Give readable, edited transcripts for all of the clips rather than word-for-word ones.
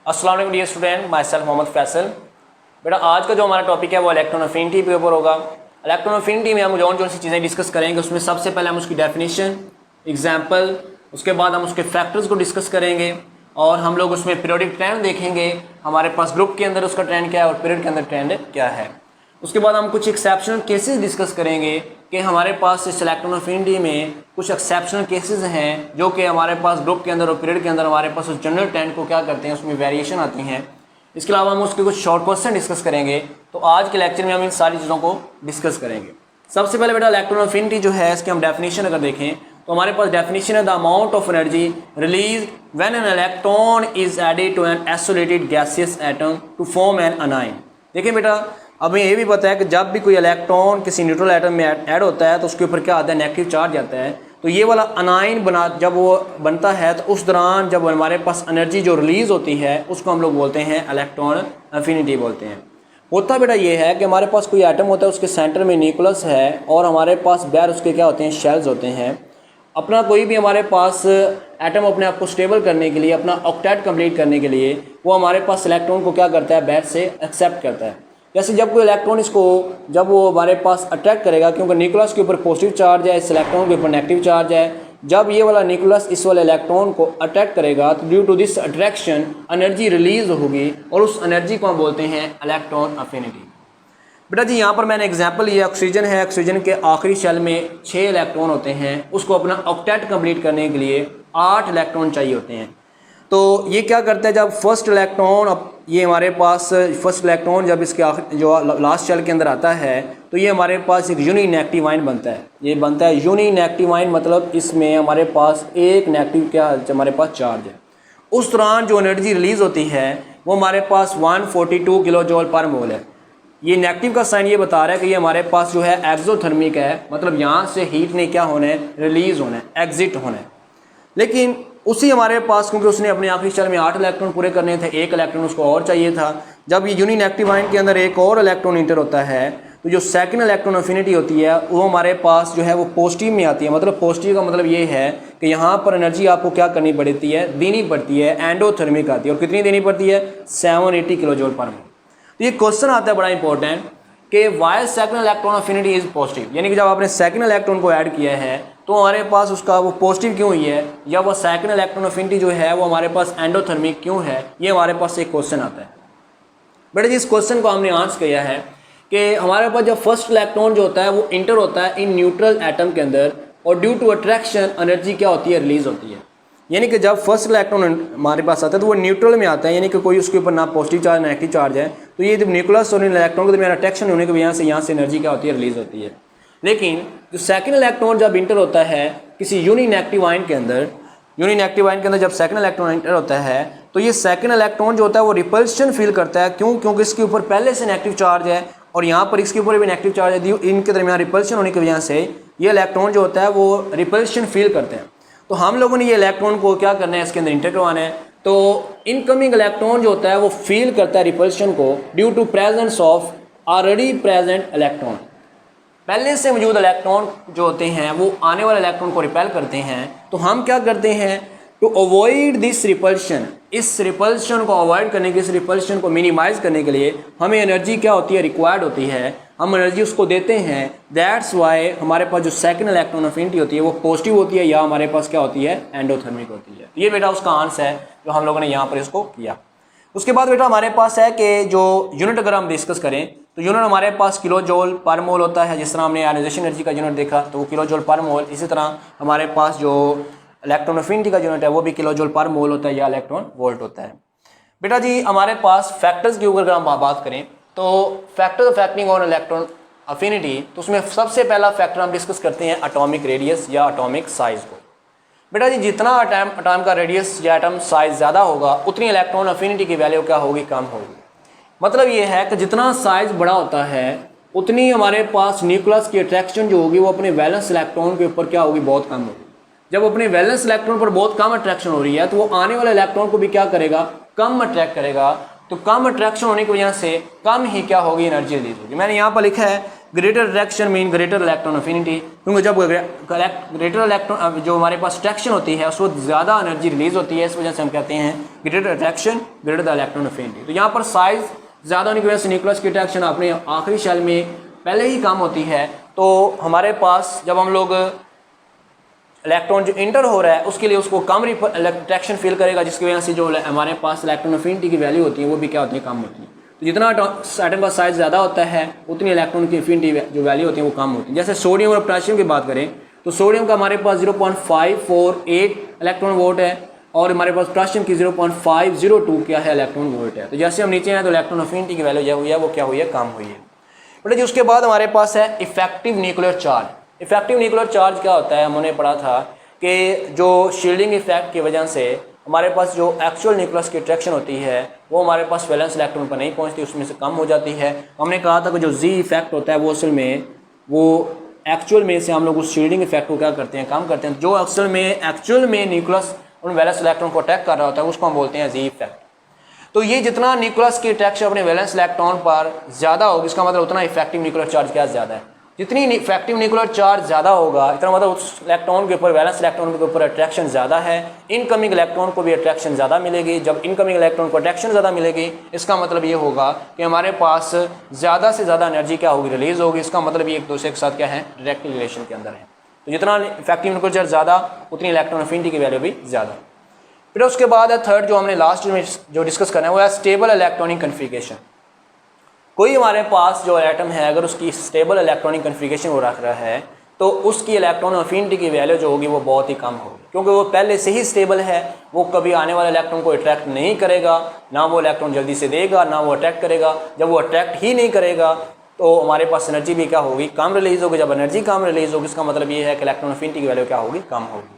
अस्सलाम वालेकुम dear student, myself Mohammad Faisal. बेटा आज का जो हमारा टॉपिक है वो इलेक्ट्रॉन अफिनिटी के ऊपर होगा। इलेक्ट्रॉन अफिनिटी में हम जौन सी चीज़ें डिस्कस करेंगे उसमें सबसे पहले हम उसकी डेफिनेशन, एग्जाम्पल, उसके बाद हम उसके फैक्टर्स को डिस्कस करेंगे और हम लोग उसमें पीरियोडिक ट्रेंड देखेंगे, हमारे पास ग्रुप के अंदर उसका ट्रेंड क्या है और पीरियड के अंदर ट्रेंड क्या है। उसके बाद हम कुछ एक्सेप्शनल केसेस डिस्कस करेंगे कि हमारे पास इस इलेक्ट्रॉन अफिनिटी में कुछ एक्सेप्शनल केसेस हैं जो कि हमारे पास ग्रुप के अंदर और पीरियड के अंदर हमारे पास उस जनरल ट्रेंड को क्या करते हैं, उसमें वेरिएशन आती हैं। इसके अलावा हम उसके कुछ शॉर्ट क्वेश्चन डिस्कस करेंगे। तो आज के लेक्चर में हम इन सारी चीज़ों को डिस्कस करेंगे। सबसे पहले बेटा इलेक्ट्रॉन अफिनिटी जो है इसकी हम डेफिनेशन अगर देखें तो हमारे पास डेफिनेशन है the amount of energy release when an electron is added to an isolated gaseous atom to form an anion. देखिए बेटा हमें ये भी पता है कि जब भी कोई इलेक्ट्रॉन किसी न्यूट्रल एटम में ऐड होता है तो उसके ऊपर क्या आता है, नेगेटिव चार्ज आता है। तो ये वाला अनाइन जब वो बनता है तो उस दौरान जब हमारे पास एनर्जी जो रिलीज़ होती है उसको हम लोग बोलते हैं इलेक्ट्रॉन अफिनिटी बोलते हैं। होता बेटा ये है कि हमारे पास कोई एटम होता है, उसके सेंटर में न्यूक्लियस है और हमारे पास बाहर उसके क्या होते हैं, शेल्स होते हैं। अपना कोई भी हमारे पास एटम अपने आप को स्टेबल करने के लिए, अपना ऑक्टेट कंप्लीट करने के लिए वो हमारे पास इलेक्ट्रॉन को क्या करता है, बाहर से एक्सेप्ट करता है। जैसे जब कोई इलेक्ट्रॉन इसको जब वो हमारे पास अट्रैक्ट करेगा, क्योंकि न्यूक्लियस के ऊपर पॉजिटिव चार्ज है, इस इलेक्ट्रॉन के ऊपर नेगेटिव चार्ज है। जब ये वाला न्यूक्लियस इस वाले इलेक्ट्रॉन को अट्रैक्ट करेगा तो due to this attraction energy release होगी और उस एनर्जी को हम बोलते हैं इलेक्ट्रॉन अफिनिटी। बेटा जी यहाँ पर मैंने एग्जांपल लिया, ऑक्सीजन है, ऑक्सीजन के आखिरी शेल में 6 इलेक्ट्रॉन होते हैं, उसको अपना ऑक्टेट कंप्लीट करने के लिए 8 इलेक्ट्रॉन चाहिए होते हैं। तो ये क्या करता है, जब फर्स्ट इलेक्ट्रॉन ये हमारे पास फर्स्ट इलेक्ट्रॉन जब इसके जो लास्ट शेल के अंदर आता है तो ये हमारे पास एक यूनी नेगेटिव आयन बनता है। ये बनता है यूनी नेगेटिव आयन, मतलब इसमें हमारे पास एक नेगेटिव क्या हमारे पास चार्ज है। उस दौरान जो एनर्जी रिलीज होती है वो हमारे पास 142 किलो जूल पर मोल है। ये नेगेटिव का साइन ये बता रहा है कि ये हमारे पास जो है एक्सोथर्मिक है, मतलब यहाँ से हीट ने क्या होना है, रिलीज होना है, एग्जिट होना है। लेकिन उसी हमारे पास, क्योंकि उसने अपने आखिरी शेल में 8 इलेक्ट्रॉन पूरे करने थे, एक इलेक्ट्रॉन उसको और चाहिए था। जब ये यूनी नेगेटिव आयन के अंदर एक और इलेक्ट्रॉन इंटर होता है तो जो सेकंड इलेक्ट्रॉन अफिनिटी होती है वो हमारे पास जो है वो पॉजिटिव में आती है। मतलब पॉजिटिव का मतलब ये है कि यहाँ पर एनर्जी आपको क्या करनी पड़ती है, देनी पड़ती है, एंडोथर्मिक आती है। और कितनी देनी पड़ती है, 780 किलो जूल पर मोल। तो ये क्वेश्चन आता है बड़ा इंपॉर्टेंट कि why second electron affinity is positive, यानी कि जब आपने सेकंड इलेक्ट्रॉन को ऐड किया है तो हमारे पास उसका वो पॉजिटिव क्यों हुई है, या वो सेकंड इलेक्ट्रॉन अफिनिटी जो है वो हमारे पास एंडोथर्मिक क्यों है। ये हमारे पास एक क्वेश्चन आता है। बेटा जिस क्वेश्चन को हमने आंसर किया है कि हमारे पास जब फर्स्ट इलेक्ट्रॉन जो होता है वो इंटर होता है इन न्यूट्रल एटम के अंदर और ड्यू टू अट्रैक्शन एनर्जी क्या होती है, रिलीज होती है। यानी कि जब फर्स्ट इलेक्ट्रॉन हमारे पास आता है तो वो न्यूट्रल में आता है, यानी कि कोई उसके ऊपर ना पॉजिटिव चार्ज ना नेगेटिव चार्ज है। तो ये जब न्यूक्लियस और इलेक्ट्रॉन के दरमियान अट्रैक्शन होने की वजह से यहाँ से एनर्जी क्या होती है, रिलीज होती है। लेकिन जो सेकंड इलेक्ट्रॉन जब इंटर होता है किसी यूनी नेगेटिव आयन के अंदर, यूनी नेगेटिव आयन के अंदर जब सेकंड इलेक्ट्रॉन इंटर होता है तो ये सेकंड इलेक्ट्रॉन जो होता है वो रिपल्शन फील करता है। क्यों? क्योंकि इसके ऊपर पहले से नेगेटिव चार्ज है और यहाँ पर इसके ऊपर भी नेगेटिव चार्ज है। इनके दरमियान रिपल्शन होने की वजह से ये इलेक्ट्रॉन जो होता है वो रिपल्शन फील करते हैं। तो हम लोगों ने ये इलेक्ट्रॉन को क्या करना है, इसके अंदर इंटर करवाना है। तो इनकमिंग इलेक्ट्रॉन जो होता है वो फील करता है रिपल्शन को due to presence of already present electron. पहले से मौजूद इलेक्ट्रॉन जो होते हैं वो आने वाले इलेक्ट्रॉन को रिपेल करते हैं। तो हम क्या करते हैं, टू अवॉइड दिस रिपल्शन, इस रिपल्शन को अवॉइड करने के, इस रिपल्शन को मिनिमाइज करने के लिए हमें एनर्जी क्या होती है, रिक्वायर्ड होती है। हम एनर्जी उसको देते हैं। दैट्स वाई हमारे पास जो सेकंड इलेक्ट्रॉन अफिनिटी होती है वो पॉजिटिव होती है या हमारे पास क्या होती है, एंडोथर्मिक होती है। ये बेटा उसका आंसर है जो हम लोगों ने यहाँ पर इसको किया। उसके बाद बेटा हमारे पास है कि जो यूनिट अगर हम डिस्कस करें तो यूनिट हमारे पास किलो जूल पर मोल होता है। जिस तरह हमने आयोनाइजेशन एनर्जी का यूनिट देखा तो वो किलो जूल पर मोल, इसी तरह हमारे पास जो इलेक्ट्रॉन अफिनिटी का यूनिट है वो भी किलो जूल पर मोल होता है या इलेक्ट्रॉन वोल्ट होता है। बेटा जी हमारे पास फैक्टर्स के ऊपर अगर हम बात करें तो factors affecting on electron affinity, तो उसमें सबसे पहला फैक्टर हम डिस्कस करते हैं एटॉमिक रेडियस या एटॉमिक साइज को। बेटा जी जितना एटम का रेडियस या एटम साइज ज़्यादा होगा उतनी इलेक्ट्रॉन अफिनिटी की वैल्यू क्या होगी, कम होगी। मतलब ये है कि जितना साइज बड़ा होता है उतनी हमारे पास न्यूक्लियस की अट्रैक्शन जो होगी वो अपने वैलेंस इलेक्ट्रॉन के ऊपर क्या होगी, बहुत कम होगी। जब अपने वैलेंस इलेक्ट्रॉन पर बहुत कम अट्रैक्शन हो रही है तो वो आने वाले इलेक्ट्रॉन को भी क्या करेगा, कम अट्रैक्ट करेगा। तो कम अट्रैक्शन होने की वजह से कम ही क्या होगी, एनर्जी रिलीज होगी। मैंने यहाँ पर लिखा है greater attraction mean greater electron affinity, क्योंकि जब ग्रेटर इलेक्ट्रॉन जो हमारे पास अट्रैक्शन होती है उस वक्त ज़्यादा एनर्जी रिलीज होती है, इस वजह से हम कहते हैं greater attraction greater the electron affinity. तो यहाँ पर साइज ज़्यादा होने की वजह से न्यूक्लियस की अट्रैक्शन अपने आखिरी शेल में पहले ही कम होती है। तो हमारे पास जब हम लोग इलेक्ट्रॉन जो इंटर हो रहा है उसके लिए उसको कम अट्रैक्शन फील करेगा, जिसकी वजह से जो हमारे पास इलेक्ट्रॉन अफिनिटी की वैल्यू होती है वो भी क्या होती है, कम होती है। तो जितना एटम का साइज ज़्यादा होता है उतनी इलेक्ट्रॉन की अफिनिटी जो वैल्यू होती है वो कम होती है। जैसे सोडियम और पोटेशियम की बात करें तो सोडियम का हमारे पास 0.548 इलेक्ट्रॉन वोल्ट है और हमारे पास पोटेशियम की 0.502 क्या है, इलेक्ट्रॉन वोल्ट है। तो जैसे हम नीचे हैं तो इलेक्ट्रॉन अफिनिटी की वैल्यू जो हुई है वो क्या हुई है, कम हुई है। बेटा जी उसके बाद हमारे पास है effective nuclear charge. Effective nuclear charge क्या होता है, हमने पढ़ा था कि जो शील्डिंग इफेक्ट की वजह से हमारे पास जो एक्चुअल न्यूक्लियस की अट्रैक्शन होती है वो हमारे पास वैलेंस इलेक्ट्रॉन पर नहीं पहुंचती, उसमें से कम हो जाती है। हमने कहा था कि जो जी इफेक्ट होता है वो असल में वो एक्चुअल में से हम लोग उस शील्डिंग इफेक्ट को क्या करते हैं, कम करते हैं। जो एक्चुअल में न्यूक्लियस उन वैलेंस इलेक्ट्रॉन को अटैक कर रहा होता है उसको हम बोलते हैं जी इफेक्ट। तो ये जितना न्यूक्लियस की अट्रैक्शन अपने वैलेंस इलेक्ट्रॉन पर ज़्यादा होगी, इसका मतलब उतना इफेक्टिव न्यूक्लियर चार्ज क्या ज़्यादा है। जितनी इफेक्टिव न्यूक्लियर चार्ज ज़्यादा होगा इतना मतलब उस इलेक्ट्रॉन के ऊपर, वैलेंस इलेक्ट्रॉन के ऊपर अट्रैक्शन ज़्यादा है, इनकमिंग इलेक्ट्रॉन को भी अट्रैक्शन ज़्यादा मिलेगी। जब इनकमिंग इलेक्ट्रॉन को अट्रैक्शन ज़्यादा मिलेगी इसका मतलब ये होगा कि हमारे पास ज़्यादा से ज़्यादा एनर्जी क्या होगी, रिलीज होगी। इसका मतलब ये एक दूसरे के साथ क्या है, डायरेक्ट रिलेशन के अंदर है। तो जितना इफेक्टिव न्यूक्लियर चार्ज ज़्यादा उतनी इलेक्ट्रॉन अफिनिटी की वैल्यू भी ज़्यादा। फिर उसके बाद है थर्ड, जो हमने लास्ट में जो डिस्कस करना है वो है स्टेबल इलेक्ट्रॉनिक कन्फिगरेशन। कोई हमारे पास जो एटम है अगर उसकी स्टेबल इलेक्ट्रॉनिक कन्फिगरेशन वो रख रहा है तो उसकी इलेक्ट्रॉन अफिनिटी की वैल्यू जो होगी वो बहुत ही कम होगी, क्योंकि वो पहले से ही स्टेबल है। वो कभी आने वाले इलेक्ट्रॉन को अट्रैक्ट नहीं करेगा, ना वो इलेक्ट्रॉन जल्दी से देगा ना वो अट्रैक्ट करेगा। जब वो अट्रैक्ट ही नहीं करेगा तो हमारे पास एनर्जी भी क्या होगी, कम रिलीज होगी। जब एनर्जी कम रिलीज होगी इसका मतलब ये है कि इलेक्ट्रॉन अफिनिटी की वैल्यू क्या होगी, कम होगी।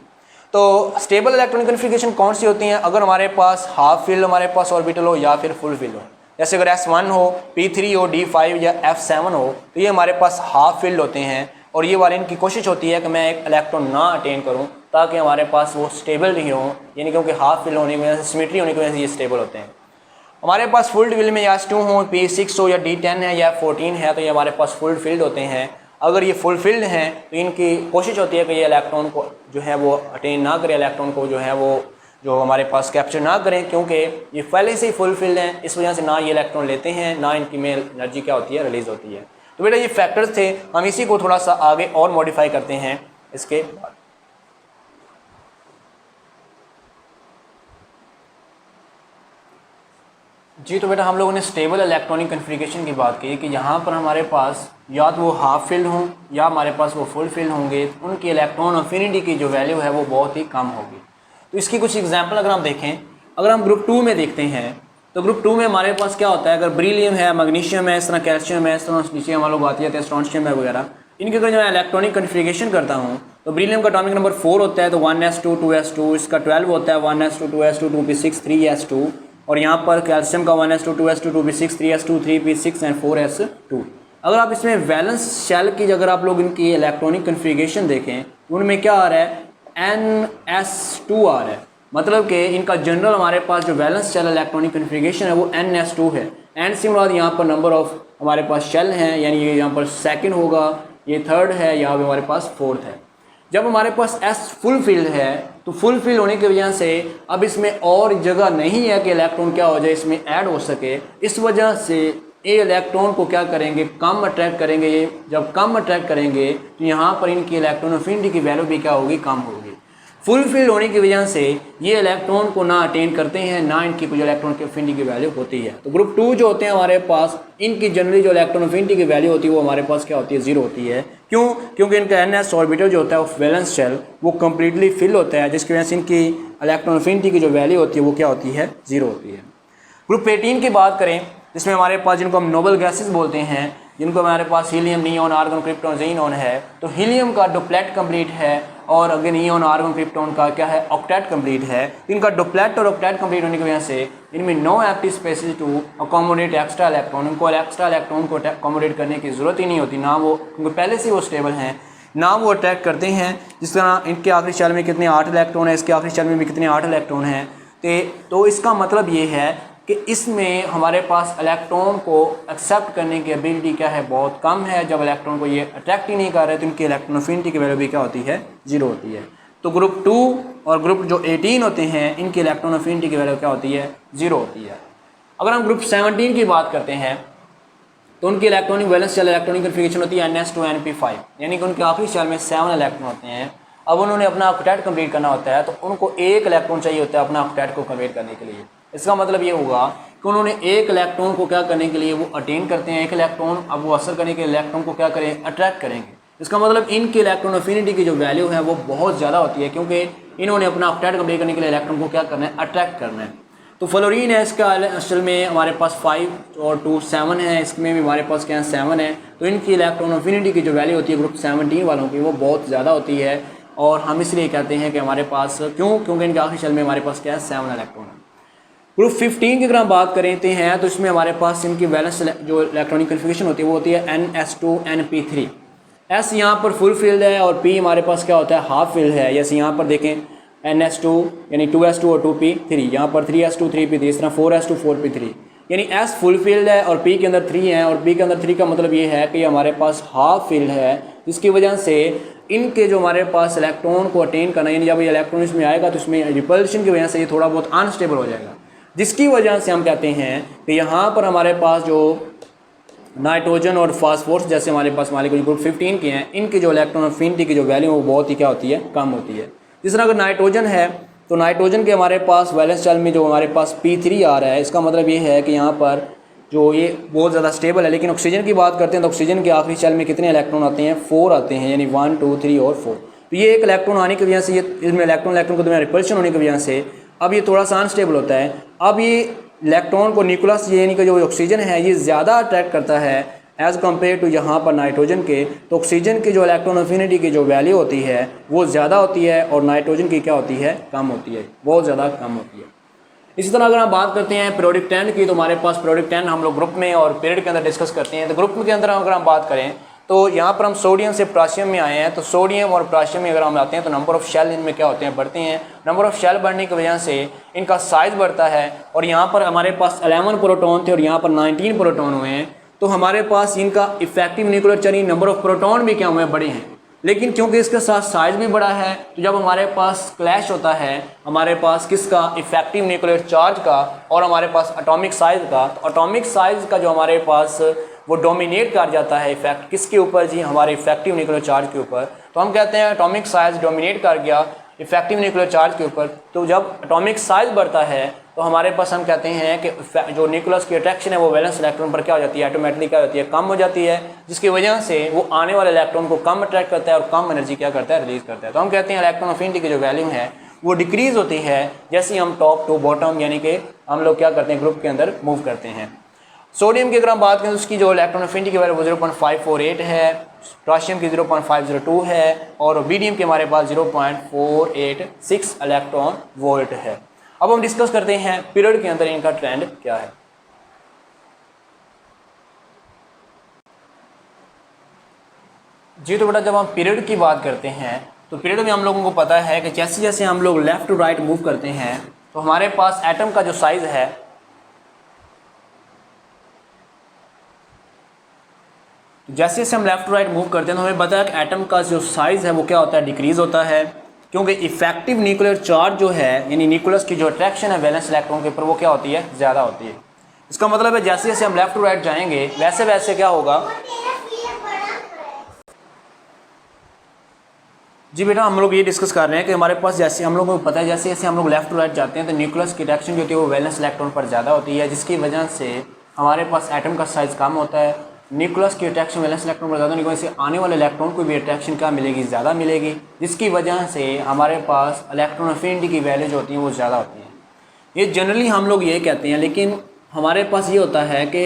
तो स्टेबल इलेक्ट्रॉनिक कन्फिगरेशन कौन सी होती हैं, अगर हमारे पास हाफ फील्ड हमारे पास ऑर्बिटल हो या फिर फुल फील्ड हो। जैसे अगर S1 हो, P3 हो, D5 या F7 हो तो ये हमारे पास हाफ फील्ड होते हैं और ये वाले इनकी कोशिश होती है कि मैं एक इलेक्ट्रॉन ना अटेन करूं ताकि हमारे पास वो स्टेबल नहीं हो, यानी क्योंकि हाफ फील्ड होने की वजह से, सिमेट्री होने की वजह से ये स्टेबल होते हैं। हमारे पास फुल फील्ड में या S2 हो, P6 हो या D10 है या F14 है तो ये हमारे पास फुल फील्ड होते हैं। अगर ये फुल फील्ड हैं तो इनकी कोशिश होती है कि ये इलेक्ट्रॉन को जो है वो अटेन ना करें, इलेक्ट्रॉन को जो है वो जो हमारे पास कैप्चर ना करें, क्योंकि ये पहले से ही फुल फील्ड हैं। इस वजह से ना ये इलेक्ट्रॉन लेते हैं ना इनकी में एनर्जी क्या होती है, रिलीज होती है। तो बेटा ये फैक्टर्स थे, हम इसी को थोड़ा सा आगे और मॉडिफाई करते हैं इसके बाद। जी तो बेटा हम लोगों ने स्टेबल इलेक्ट्रॉनिक कन्फिगरेशन की बात की कि यहाँ पर हमारे पास या तो वो हाफ फील्ड हों या हमारे पास वो फुल फील्ड होंगे, उनकी इलेक्ट्रॉन अफिनिटी की जो वैल्यू है वो बहुत ही कम होगी। तो इसकी कुछ एग्जांपल अगर हम देखें, अगर हम ग्रुप 2 में देखते हैं तो ग्रुप 2 में हमारे पास क्या होता है, अगर बेरिलियम है, मैग्नीशियम है, इस तरह कैल्शियम है, इस तरह नीचे हमारे लोग आती है स्ट्रोंशियम है वगैरह, इनके अगर मैं इलेक्ट्रॉनिक कन्फिगरेशन करता हूँ तो बेरिलियम का एटॉमिक नंबर 4 होता है तो 1s2 2s2, इसका 12 होता है 1s2 2s2 2p6 3s2, और यहाँ पर कैल्शियम का 1s2 2s2 2p6 3s2 3p6 and 4s2। अगर आप इसमें वैलेंस शेल की अगर आप लोग इनकी इलेक्ट्रॉनिक कन्फिगरेशन देखें तो उनमें क्या आ रहा है, NS2 आ रहा है। मतलब कि इनका जनरल हमारे पास जो वैलेंस शेल इलेक्ट्रॉनिक कन्फिगरेशन है वो NS2 है। एंड से मुराद यहाँ पर नंबर ऑफ हमारे पास शेल हैं, यानी ये यहाँ पर सेकंड होगा, ये थर्ड है, यहाँ पे हमारे पास फोर्थ है। जब हमारे पास S फुल फील्ड है तो फुल फील्ड होने की वजह से अब इसमें और जगह नहीं है कि इलेक्ट्रॉन क्या हो जाए, इसमें ऐड हो सके। इस वजह से ये इलेक्ट्रॉन को क्या करेंगे, कम अट्रैक्ट करेंगे। ये जब कम अट्रैक्ट करेंगे तो यहाँ पर इनकी इलेक्ट्रॉन अफिनिटी की वैल्यू भी क्या होगी, कम होगी। फुल फील्ड होने की वजह से ये इलेक्ट्रॉन को ना अटेन करते हैं, ना इनकी जो इलेक्ट्रॉन की अफिनिटी की वैल्यू होती है। तो ग्रुप 2 जो होते हैं हमारे पास, इनकी जनरली जो इलेक्ट्रॉन अफिनिटी की वैल्यू होती है वो हमारे पास क्या होती है, 0 होती है। क्यों? क्योंकि इनका NS ऑर्बिटल जो होता है वो वैलेंस शेल वो कम्प्लीटली फिल होता है, जिसकी वजह से इनकी इलेक्ट्रॉन अफिनिटी की जो वैल्यू होती है वो क्या होती है, 0 होती है। ग्रुप 18 की बात करें जिसमें हमारे पास जिनको हम नोबल गैसेस बोलते हैं, जिनको हमारे पास helium, neon, argon, krypton, xenon है। तो हीलियम का डुप्लेट कंप्लीट है और अगर नियॉन, आर्गन, क्रिप्टॉन का क्या है, ऑक्टेट कंप्लीट है। इनका डुप्लेट और ऑक्टेट कंप्लीट होने की वजह से इनमें no empty spaces to accommodate extra electron. इनको एक्स्ट्रा इलेक्ट्रॉन को अकोमोडेट करने की ज़रूरत ही नहीं होती, ना वो, क्योंकि पहले से वो स्टेबल हैं, ना वो अट्रैक्ट करते हैं। जिस तरह इनके आखिरी शेल में कितने 8 इलेक्ट्रॉन है, इसके आखिरी शेल में भी कितने 8 इलेक्ट्रॉन हैं। तो इसका मतलब ये है कि इसमें हमारे पास इलेक्ट्रॉन को एक्सेप्ट करने की एबिलिटी क्या है, बहुत कम है। जब इलेक्ट्रॉन को ये अट्रैक्ट ही नहीं कर रहे तो इनकी इलेक्ट्रॉन अफिनिटी की वैल्यू भी क्या होती है, 0 होती है। तो ग्रुप 2 और ग्रुप जो 18 होते हैं इनकी इलेक्ट्रॉन अफिनिटी की वैल्यू क्या होती है, 0 होती है। अगर हम ग्रुप 17 की बात करते हैं तो उनकी electronic valence shell electronic configuration होती है NS2NP5, यानी कि उनके आखिरी शेल में 7 इलेक्ट्रॉन होते हैं। अब उन्होंने अपना ऑक्टेट कंप्लीट करना होता है तो उनको एक इलेक्ट्रॉन चाहिए होता है अपना ऑक्टेट को कंप्लीट करने के लिए। इसका मतलब ये होगा कि उन्होंने एक इलेक्ट्रॉन को क्या करने के लिए वो अटेन करते हैं, एक इलेक्ट्रॉन, अब वो असर करने के इलेक्ट्रॉन को क्या करें, अट्रैक्ट करेंगे। इसका मतलब इनकी इलेक्ट्रॉन अफिनिटी की जो वैल्यू है वो बहुत ज़्यादा होती है, क्योंकि इन्होंने अपना ऑक्टेट कंप्लीट करने के लिए इलेक्ट्रॉन को क्या करना है, अट्रैक्ट करना है। तो फ्लोरीन है, इसका असल में हमारे पास 5 और 2 7 है, इसमें भी हमारे पास क्या है, 7 है। तो इनकी इलेक्ट्रॉन अफिनिटी की जो वैल्यू होती है ग्रुप 17 वालों की वो बहुत ज़्यादा होती है, और हम इसलिए कहते हैं कि हमारे पास क्योंकि इनके आखिरी शेल में हमारे पास क्या है, 7 इलेक्ट्रॉन है। ग्रुप 15 की अगर हम बात करते हैं तो इसमें हमारे पास इनकी वैलेंस जो इलेक्ट्रॉनिक कन्फिगरेशन होती है वो होती है NS2NP3। S यहाँ पर फुल फील्ड है और P हमारे पास क्या होता है, हाफ फील्ड है। जैसे यहाँ पर देखें NS2 यानी 2S2 और 2P3, यहाँ पर 3S2 3P3, इस तरह 4S2 4P3, यानी S फुल फील्ड है और P के अंदर 3 है, और P के अंदर 3 का मतलब ये है कि हमारे पास हाफ फील्ड है, जिसकी वजह से इनके जो हमारे पास इलेक्ट्रॉन को अटेन करना, यानी जब ये इलेक्ट्रॉन इसमें आएगा तो इसमें रिपल्शन की वजह से ये थोड़ा बहुत अनस्टेबल हो जाएगा, जिसकी वजह से हम कहते हैं कि यहाँ पर हमारे पास जो नाइट्रोजन और फास्फोरस जैसे हमारे पास मान लीजिए ग्रुप 15 के हैं, इनकी जो इलेक्ट्रॉन अफिनिटी की जो वैल्यू वो बहुत ही क्या होती है, कम होती है। जिस तरह अगर नाइट्रोजन है तो नाइट्रोजन के हमारे पास वैलेंस शेल में जो हमारे पास P3 आ रहा है, इसका मतलब ये है कि यहाँ पर जो ये बहुत ज़्यादा स्टेबल है। लेकिन ऑक्सीजन की बात करते हैं तो ऑक्सीजन के आखिरी शेल में कितने इलेक्ट्रॉन आते हैं, 4 आते हैं, यानी 1 2 3 और 4। तो ये एक इलेक्ट्रॉन आने की वजह से, ये इसमें इलेक्ट्रॉन को दरमियान रिपल्शन होने की वजह से अब ये थोड़ा सा अनस्टेबल होता है। अब ये इलेक्ट्रॉन को न्यूक्लियस यानी कि जो ऑक्सीजन है ये ज़्यादा अट्रैक्ट करता है एज़ कम्पेयर टू यहाँ पर नाइट्रोजन के। तो ऑक्सीजन की जो इलेक्ट्रॉन अफिनिटी की जो वैल्यू होती है वो ज़्यादा होती है और नाइट्रोजन की क्या होती है, कम होती है, बहुत ज़्यादा कम होती है। इसी तरह अगर हम बात करते हैं पीरियोडिक 10 की, तो हमारे पास पीरियोडिक 10 हम लोग ग्रुप में और पीरियड के अंदर डिस्कस करते हैं। तो ग्रुप के अंदर अगर हम बात करें तो यहाँ पर हम सोडियम से पोटाशियम में आए हैं। तो सोडियम और पोटाशियम में अगर हम आते हैं तो नंबर ऑफ शेल इनमें क्या होते हैं, बढ़ते हैं। नंबर ऑफ शेल बढ़ने की वजह से इनका साइज़ बढ़ता है, और यहाँ पर हमारे पास 11 प्रोटॉन थे और यहाँ पर 19 प्रोटॉन हुए हैं। तो हमारे पास इनका effective nuclear charge, number of proton भी क्या हुए हैं, बड़े हैं। लेकिन क्योंकि इसके साथ साइज भी बड़ा है तो जब हमारे पास क्लैश होता है हमारे पास किसका, इफेक्टिव न्यूक्लियर चार्ज का और हमारे पास एटॉमिक साइज का, तो एटॉमिक साइज का जो हमारे पास वो डोमिनेट कर जाता है इफेक्ट किसके ऊपर जी, हमारे इफेक्टिव न्यूक्लियर चार्ज के ऊपर। तो हम कहते हैं एटॉमिक साइज डोमिनेट कर गया इफेक्टिव न्यूक्लियर चार्ज के ऊपर। तो जब एटॉमिक साइज बढ़ता है तो हमारे पास हम कहते हैं कि जो न्यूक्लियस की अट्रैक्शन है वो वैलेंस इलेक्ट्रॉन पर क्या हो जाती है, ऑटोमेटिकली क्या होती है, कम हो जाती है, जिसकी वजह से वो आने वाले इलेक्ट्रॉन को कम अट्रैक्ट करता है और कम एनर्जी क्या करता है, रिलीज करता है। तो हम कहते हैं इलेक्ट्रॉन अफिनिटी की जो वैल्यू है वो डिक्रीज होती है जैसे हम टॉप टू बॉटम यानी कि हम लोग क्या करते हैं, ग्रुप के अंदर मूव करते हैं। सोडियम की अगर हम बात करें तो उसकी जो इलेक्ट्रॉन अफिनिटी की वैल्यू वो 0.548 है, पोटेशियम की 0.502 है, और बीडियम के हमारे पास 0.486 इलेक्ट्रॉन वोल्ट है। अब हम डिस्कस करते हैं पीरियड के अंदर इनका ट्रेंड क्या है। जी तो बेटा जब हम पीरियड की बात करते हैं तो पीरियड में हम लोगों को पता है कि जैसे जैसे हम लोग लेफ्ट टू राइट मूव करते हैं तो हमारे पास एटम का जो साइज है जैसे जैसे हम लेफ्ट टू राइट मूव करते हैं तो हमें पता है कि एटम का जो साइज़ है वो क्या होता है, डिक्रीज होता है, क्योंकि इफेक्टिव न्यूक्लियर चार्ज जो है यानी न्यूक्लियस की जो अट्रैक्शन है वैलेंस इलेक्ट्रॉन के ऊपर वो क्या होती है, ज़्यादा होती है। इसका मतलब है जैसे जैसे हम लेफ्ट टू राइट जाएंगे वैसे वैसे क्या होगा। जी बेटा हम लोग ये डिस्कस कर रहे हैं कि हमारे पास जैसे हम लोगों को पता है जैसे जैसे हम लोग लेफ्ट टू राइट जाते हैं तो न्यूक्लियस की अट्रैक्शन जो होती है वो वैलेंस इलेक्ट्रॉन पर ज़्यादा होती है, जिसकी वजह से हमारे पास एटम का साइज़ कम होता है। न्यूक्लियस की अट्रैक्शन वैलेंस इलेक्ट्रॉन पर ज़्यादा होने की वजह से आने वाले इलेक्ट्रॉन को भी अट्रैक्शन क्या मिलेगी, ज़्यादा मिलेगी, जिसकी वजह से हमारे पास इलेक्ट्रॉन अफिनिटी की वैल्यू जो होती है वो ज़्यादा होती है। ये जनरली हम लोग ये कहते हैं, लेकिन हमारे पास ये होता है कि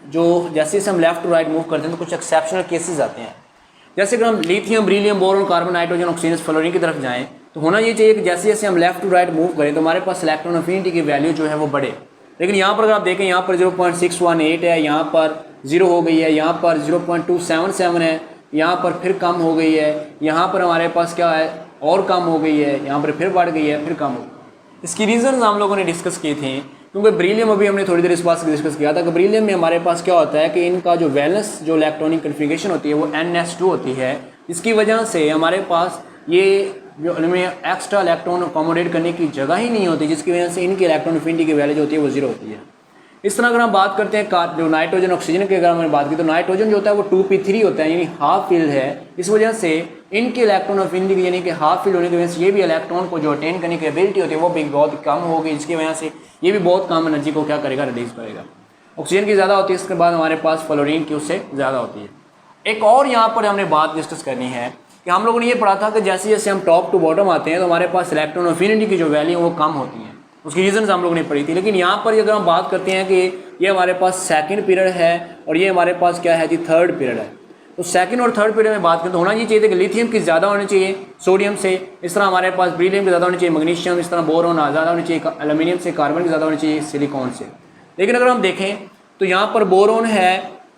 जो जैसे जैसे हम लेफ्ट टू राइट मूव करते हैं तो कुछ एक्सेप्शनल केसेस आते हैं। जैसे अगर हम lithium, beryllium, boron, carbon, nitrogen, oxygen, fluorine की तरफ जाएँ तो होना ये चाहिए कि जैसे जैसे हम लेफ्ट टू राइट मूव करें तो हमारे पास इलेक्ट्रॉन अफिनिटी की वैल्यू जो है वो बढ़े। लेकिन यहाँ पर अगर आप देखें यहाँ पर 0.618 है, यहाँ पर 0 हो गई है, यहाँ पर 0.277 है, यहाँ पर फिर कम हो गई है, यहाँ पर हमारे पास क्या है और कम हो गई है, यहाँ पर फिर बढ़ गई है, फिर कम हो गई। इसकी रीज़न हम लोगों ने डिस्कस की थी क्योंकि बेरिलियम अभी हमने थोड़ी देर इस बात से डिस्कस किया था कि बेरिलियम में हमारे पास क्या होता है कि इनका जो वैलेंस जो इलेक्ट्रॉनिक कन्फिगरेशन होती है वो NS2 होती है। इसकी वजह से हमारे पास ये जो इनमें एक्स्ट्रा इलेक्ट्रॉन अकोमोडेट करने की जगह ही नहीं होती, जिसकी वजह से इनकी इलेक्ट्रॉन अफिनिटी की वैल्यू जो होती है वो 0 होती है। इस तरह अगर हम बात करते हैं जो नाइट्रोजन ऑक्सीजन की अगर हमने बात की तो नाइट्रोजन जो होता है वो 2p3 होता है, यानी हाफ फील्ड है। इस वजह से इनकी इलेक्ट्रॉन अफिनिटी यानी कि हाफ फील्ड होने की वजह से ये भी इलेक्ट्रॉन को जो अटेन करने की एबिलिटी होती है वो भी बहुत कम होगी, जिसकी वजह से ये भी बहुत कम एनर्जी को क्या करेगा, रिलीज करेगा। ऑक्सीजन की ज़्यादा होती है, इसके बाद हमारे पास फ्लोरीन की उससे ज़्यादा होती है। एक और यहाँ पर हमने बात डिस्कस करनी है कि हम लोगों ने ये पढ़ा था कि जैसे जैसे हम टॉप टू बॉटम आते हैं तो हमारे पास इलेक्ट्रॉन अफिनिटी की जो वैल्यू है वो कम होती है। उसकी रीजन हम लोगों ने पढ़ी थी। लेकिन यहाँ पर अगर हम बात करते हैं कि ये हमारे पास सेकंड पीरियड है और ये हमारे पास क्या है जी, थर्ड पीरियड है। तो सेकंड और थर्ड पीरियड में बात करें तो होना ये चाहिए कि लिथियम की ज़्यादा होनी चाहिए सोडियम से, इस तरह हमारे पास बेरिलियम की ज़्यादा होनी चाहिए मैग्नीशियम, इस तरह बोरोन ज़्यादा होनी चाहिए एल्यूमिनियम से, कार्बन की ज़्यादा होनी चाहिए सिलिकॉन से। लेकिन अगर हम देखें तो यहाँ पर बोरोन है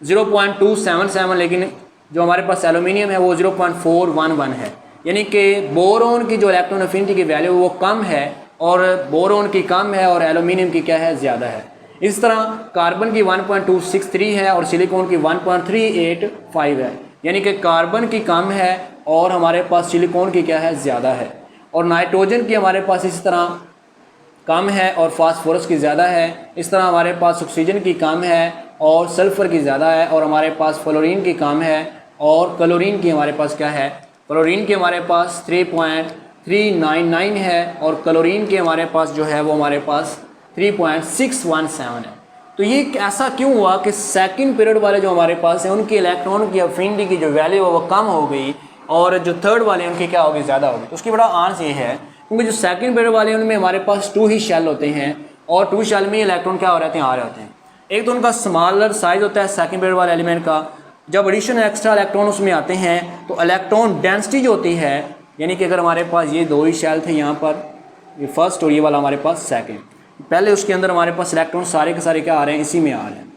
0.277, लेकिन जो हमारे पास एल्यूमिनियम है वो 0.411 है, यानी कि बोरोन की जो इलेक्ट्रॉन अफिनिटी की वैल्यू वो कम है और बोरोन की कम है और एल्यूमिनियम की क्या है, ज़्यादा है। इस तरह कार्बन की 1.263 है और सिलिकॉन की 1.385 है, यानी कि कार्बन की कम है और हमारे पास सिलिकॉन की क्या है, ज़्यादा है। और नाइट्रोजन की हमारे पास इस तरह कम है और फास्फोरस की ज़्यादा है। इस तरह हमारे पास ऑक्सीजन की कम है और सल्फ़र की ज़्यादा है और हमारे पास फ्लोरीन की कम है और क्लोरीन की हमारे पास क्या है, क्लोरीन की हमारे पास 3.399 है और क्लोरीन के हमारे पास जो है वो हमारे पास 3.617 है। तो ये ऐसा क्यों हुआ कि सेकंड पीरियड वाले जो हमारे पास हैं उनकी इलेक्ट्रॉन की अफिनिटी की जो वैल्यू है वो कम हो गई और जो थर्ड वाले उनकी क्या होगी, ज़्यादा होगी। तो उसकी बड़ा आंसर ये है क्योंकि जो सेकंड पीरियड वाले उनमें हमारे पास 2 ही शेल होते हैं और 2 शेल में इलेक्ट्रॉन क्या हो रहे हैं, आ रहे होते हैं। एक तो उनका स्मॉलर साइज होता है सेकंड पीरियड वाले एलिमेंट का, जब एडिशन एक्स्ट्रा इलेक्ट्रॉन उसमें आते हैं तो इलेक्ट्रॉन डेंसिटी जो होती है, यानी कि अगर हमारे पास ये 2 ही शेल थे यहाँ पर, ये फर्स्ट और ये वाला हमारे पास सेकंड, पहले उसके अंदर हमारे पास इलेक्ट्रॉन सारे के सारे क्या आ रहे हैं, इसी में आ रहे हैं।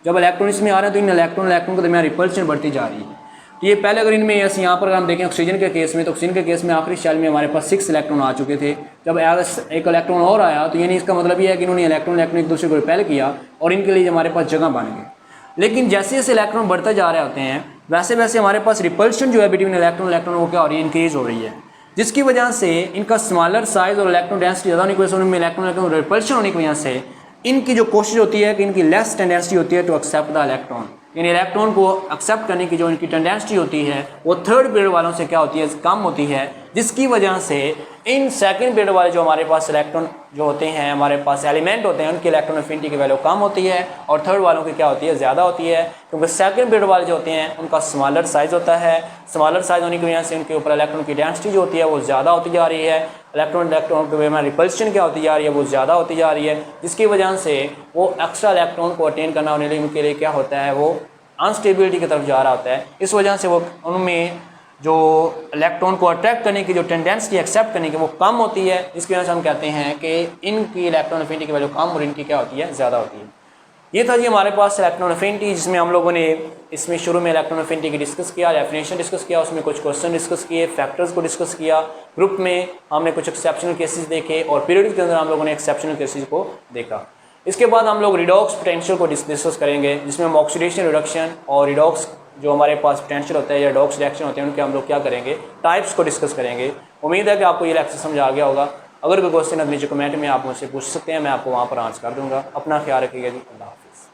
जब इलेक्ट्रॉन इसमें आ रहे हैं तो इन इलेक्ट्रॉन के दरमियान रिपल्शन बढ़ती जा रही है। तो ये पहले अगर इनमें ऐसे यहाँ पर हम देखें ऑक्सीजन के केस में, तो ऑक्सीजन के केस में आखिरी शेल में हमारे पास 6 इलेक्ट्रॉन आ चुके थे। जब एक इलेक्ट्रॉन और आया तो यानी इसका मतलब ये है कि इन्होंने इलेक्ट्रॉन एक दूसरे को रिपेल किया और इनके लिए हमारे पास जगह बन गई। लेकिन जैसे जैसे इलेक्ट्रॉन बढ़ते जा रहे होते हैं वैसे वैसे हमारे पास रिपल्शन जो है बिटवीन इलेक्ट्रॉन वो क्या हो रही है, इंक्रीज हो रही है, जिसकी वजह से इनका स्मॉलर साइज और इलेक्ट्रॉन डेंसिटी ज़्यादा होने की वजह से उनमें इलेक्ट्रॉन रिपल्शन होने की वजह से इनकी जो कोशिश होती है कि इनकी लेस टेंडेंसी होती है टू एक्सेप्ट द इलेक्ट्रॉन, यानी इलेक्ट्रॉन को एक्सेप्ट करने की जो इनकी टेंडेंसी होती है वो थर्ड पीरियड वालों से क्या होती है, कम होती है, जिसकी वजह से इन सेकंड पीरियड वाले जो हमारे पास इलेक्ट्रॉन जो होते हैं, हमारे पास एलिमेंट होते हैं, उनकी इलेक्ट्रॉन अफिनिटी की वैल्यू कम होती है और थर्ड वालों की क्या होती है, ज़्यादा होती है। क्योंकि सेकंड पीरियड वाले जो होते हैं उनका स्मॉलर साइज होता है, स्मॉलर साइज होने की वजह से उनके ऊपर इलेक्ट्रॉन की डेंसिटी जो होती है वो ज़्यादा होती जा रही है, इलेक्ट्रॉन के में रिपल्शन क्या होती जा रही है, वो ज़्यादा होती जा रही है, जिसकी वजह से वो एक्स्ट्रा इलेक्ट्रॉन को अटेन करना उनके लिए क्या होता है, वो अनस्टेबिलिटी की तरफ जा रहा होता है। इस वजह से वो उनमें जो इलेक्ट्रॉन को अट्रैक्ट करने की जो टेंडेंसी एक्सेप्ट करने की वो कम होती है, जिसकी वजह से हम कहते हैं कि इनकी इलेक्ट्रॉन अफिनिटी की वैल्यू कम और इनकी क्या होती है, ज़्यादा होती है। ये था जी हमारे पास इलेक्ट्रॉन अफिनिटी, जिसमें हम लोगों ने इसमें शुरू में इलेक्ट्रॉन अफिनिटी की डिस्कस किया, डेफिनेशन डिस्कस किया, उसमें कुछ क्वेश्चन डिस्कस किए, फैक्टर्स को डिस्कस किया, ग्रुप में हमने कुछ एक्सेप्शनल केसेस देखे और पीरियड के अंदर हम लोगों ने एक्सेप्शनल केसेस को देखा। इसके बाद हम लोग रिडॉक्स पोटेंशियल को डिस्कस करेंगे, जिसमें हम ऑक्सीडेशन रिडक्शन और रिडॉक्स जो हमारे पास पोटेंशियल होता है या रिडॉक्स रिएक्शन होते हैं उनके हम लोग क्या करेंगे, टाइप्स को डिस्कस करेंगे। उम्मीद है कि आपको ये लेक्चर समझ आ गया होगा। अगर कोई क्वेश्चन नीचे कमेंट में आप मुझसे पूछ सकते हैं, मैं आपको वहाँ पर आंसर कर दूँगा। अपना ख्याल रखिएगा जी, अल्लाह हाफ़िज़।